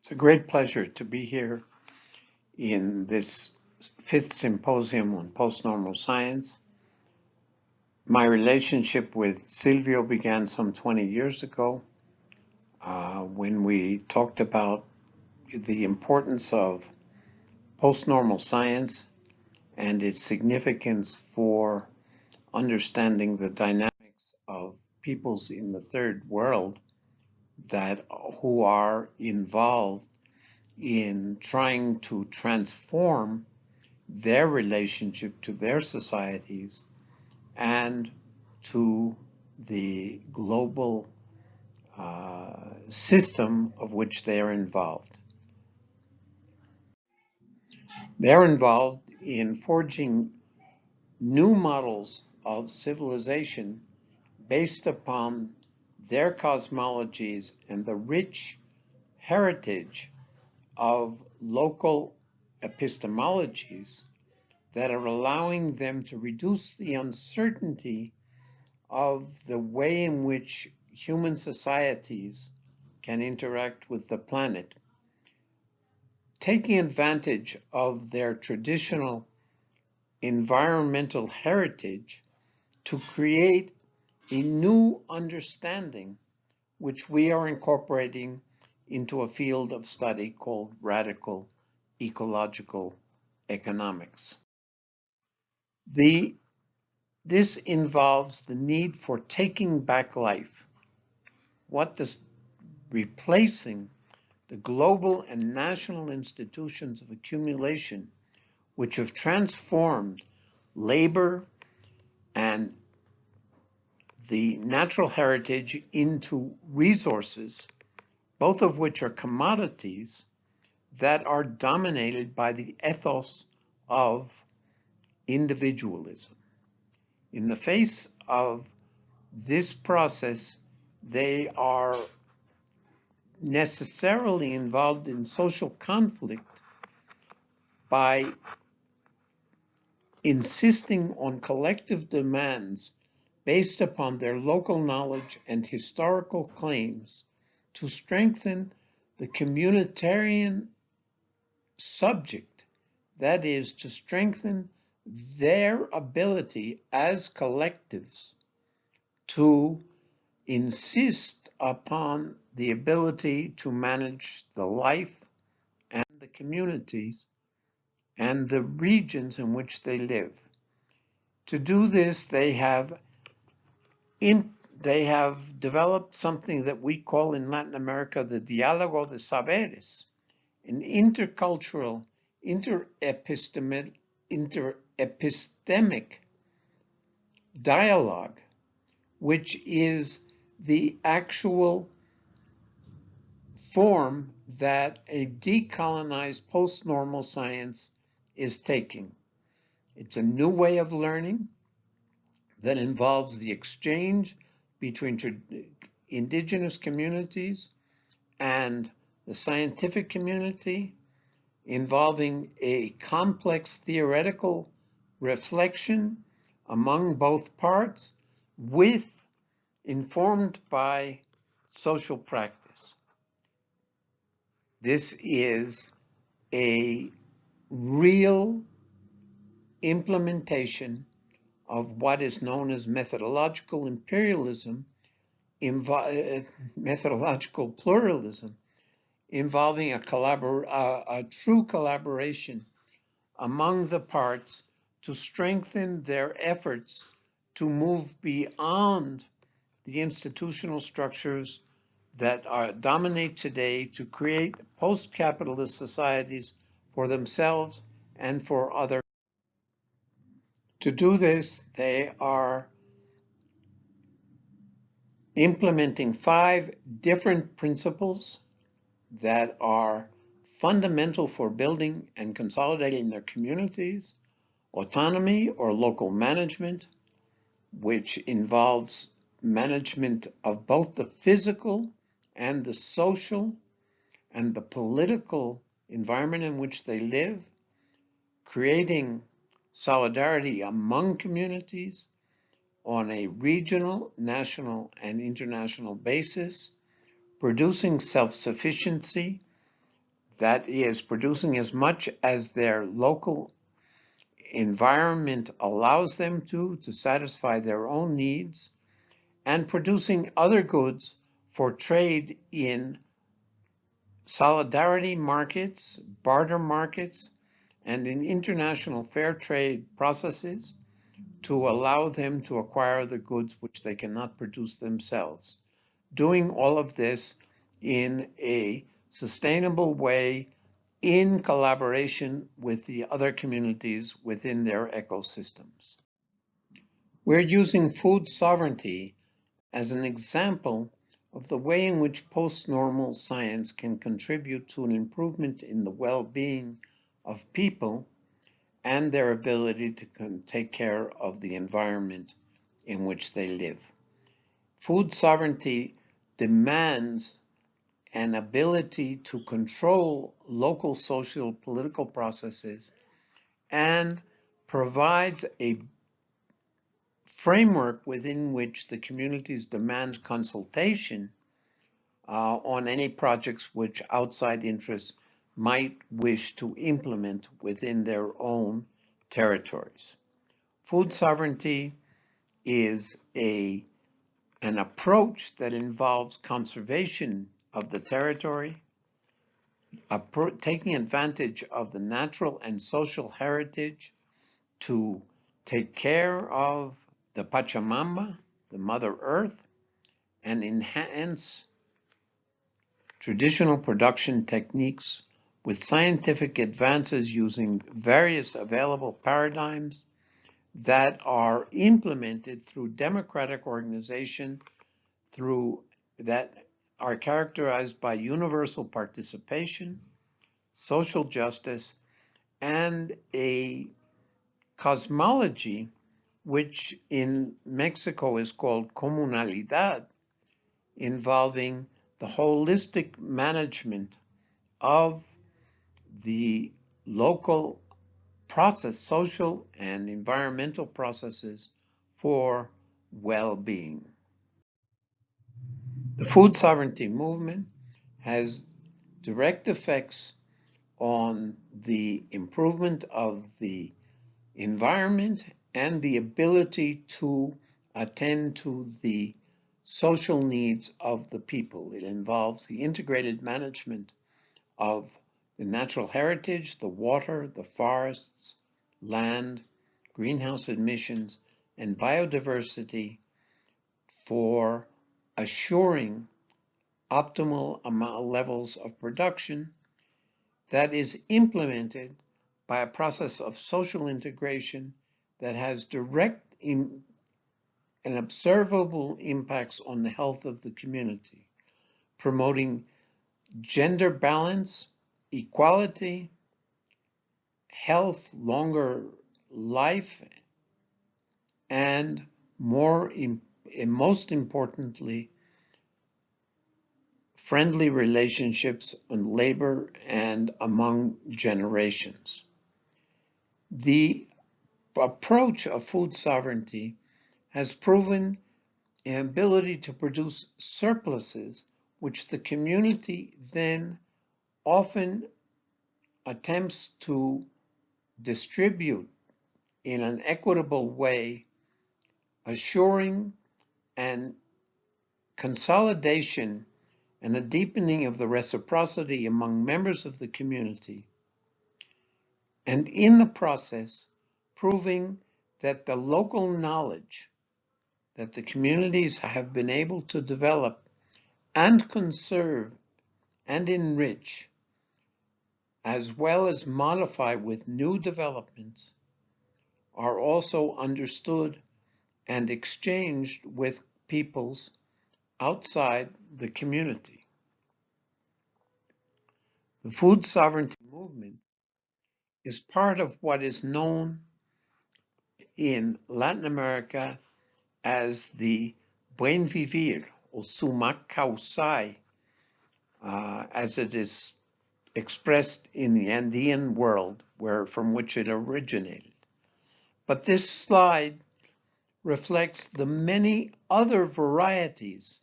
It's a great pleasure to be here in this fifth symposium on post-normal science. My relationship with Silvio began some 20 years ago when we talked about the importance of post-normal science and its significance for understanding the dynamics of peoples in the third world who are involved in trying to transform their relationship to their societies and to the global system of which they are involved. They're involved in forging new models of civilization based upon their cosmologies and the rich heritage of local epistemologies that are allowing them to reduce the uncertainty of the way in which human societies can interact with the planet, taking advantage of their traditional environmental heritage to create a new understanding which we are incorporating into a field of study called radical ecological economics. This involves the need for taking back life. What does replacing the global and national institutions of accumulation, which have transformed labor and the natural heritage into resources, both of which are commodities that are dominated by the ethos of individualism. In the face of this process, they are necessarily involved in social conflict by insisting on collective demands based upon their local knowledge and historical claims to strengthen the communitarian subject, that is, to strengthen their ability as collectives to insist upon the ability to manage the life and the communities and the regions in which they live. To do this, they have developed something that we call in Latin America the dialogo de saberes, an intercultural, interepistemic dialogue, which is the actual form that a decolonized post-normal science is taking. It's a new way of learning that involves the exchange between indigenous communities and the scientific community, involving a complex theoretical reflection among both parts, informed by social practice. This is a real implementation of what is known as methodological imperialism, methodological pluralism, involving a true collaboration among the parts to strengthen their efforts to move beyond the institutional structures that dominate today to create post-capitalist societies for themselves and for others. To do this, they are implementing 5 different principles that are fundamental for building and consolidating their communities: autonomy or local management, which involves management of both the physical and the social and the political environment in which they live, creating solidarity among communities on a regional, national, and international basis, producing self-sufficiency that is producing as much as their local environment allows them to satisfy their own needs, and producing other goods for trade in solidarity markets, barter markets, and in international fair trade processes to allow them to acquire the goods which they cannot produce themselves. Doing all of this in a sustainable way in collaboration with the other communities within their ecosystems. We're using food sovereignty as an example of the way in which post-normal science can contribute to an improvement in the well-being of people and their ability to take care of the environment in which they live. Food sovereignty demands an ability to control local social political processes and provides a framework within which the communities demand consultation on any projects which outside interests might wish to implement within their own territories. Food sovereignty is an approach that involves conservation of the territory, taking advantage of the natural and social heritage to take care of the Pachamama, the Mother Earth, and enhance traditional production techniques with scientific advances using various available paradigms that are implemented through democratic organization, that are characterized by universal participation, social justice, and a cosmology which in Mexico is called comunalidad, involving the holistic management of the local process, social and environmental processes for well-being. The food sovereignty movement has direct effects on the improvement of the environment and the ability to attend to the social needs of the people. It involves the integrated management of the natural heritage, the water, the forests, land, greenhouse emissions, and biodiversity for assuring optimal levels of production that is implemented by a process of social integration that has direct and observable impacts on the health of the community, promoting gender balance, equality, health, longer life, and most importantly, friendly relationships on labor and among generations. The approach of food sovereignty has proven an ability to produce surpluses, which the community then often attempts to distribute in an equitable way, assuring an consolidation and a deepening of the reciprocity among members of the community, and in the process, proving that the local knowledge that the communities have been able to develop and conserve and enrich, as well as modify with new developments, are also understood and exchanged with peoples outside the community. The food sovereignty movement is part of what is known in Latin America as the buen vivir, or sumac causai, as it is expressed in the Andean world, from which it originated. But this slide reflects the many other varieties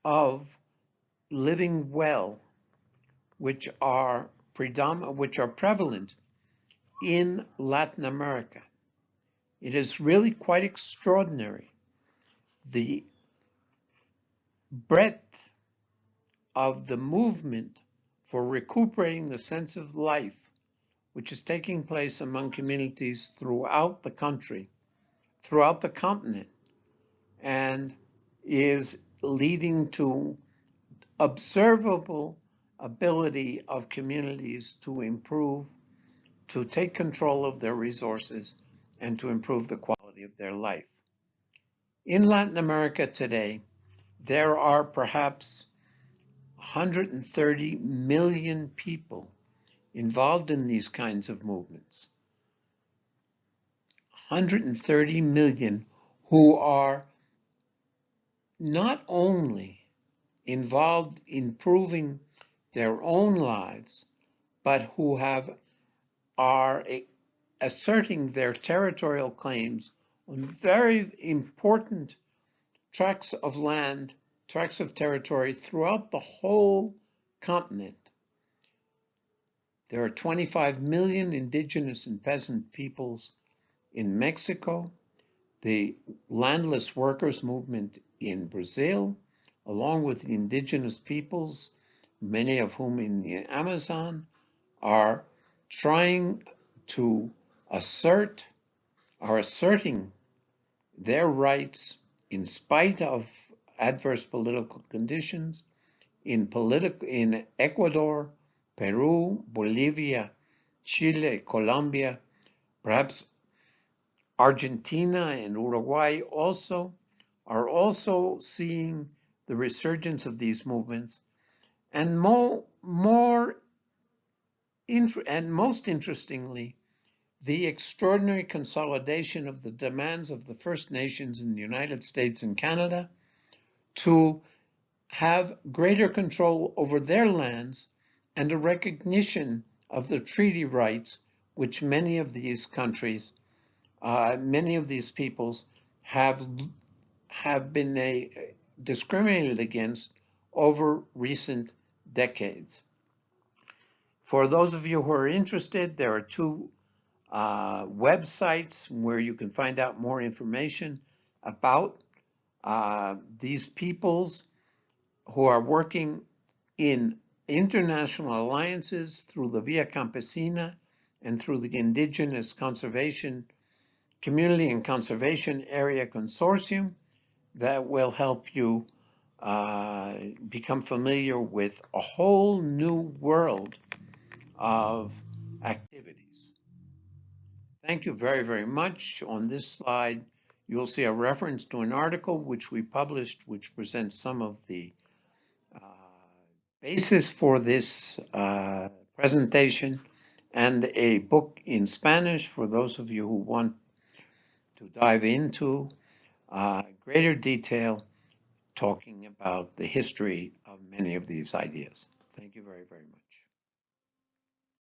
of living well, which are prevalent in Latin America. It is really quite extraordinary, the breadth of the movement for recuperating the sense of life, which is taking place among communities throughout the country, throughout the continent, and is leading to observable ability of communities to improve, to take control of their resources, and to improve the quality of their life. In Latin America today, there are perhaps 130 million people involved in these kinds of movements. 130 million who are not only involved in improving their own lives, but who are asserting their territorial claims on very important tracts of land, tracts of territory throughout the whole continent. There are 25 million indigenous and peasant peoples in Mexico, the landless workers movement in Brazil, along with the indigenous peoples, many of whom in the Amazon, are trying to asserting their rights in spite of adverse political conditions in Ecuador, Peru, Bolivia, Chile, Colombia, perhaps Argentina and Uruguay are also seeing the resurgence of these movements, and most interestingly, the extraordinary consolidation of the demands of the First Nations in the United States and Canada to have greater control over their lands and a recognition of the treaty rights which many of these countries, many of these peoples have been discriminated against over recent decades. For those of you who are interested, there are two websites where you can find out more information about these peoples who are working in international alliances through the Via Campesina and through the Indigenous Conservation Community and Conservation Area Consortium that will help you become familiar with a whole new world of activities. Thank you very, very much. On this slide, you'll see a reference to an article which we published, which presents some of the basis for this presentation, and a book in Spanish for those of you who want to dive into greater detail, talking about the history of many of these ideas. Thank you very, very much.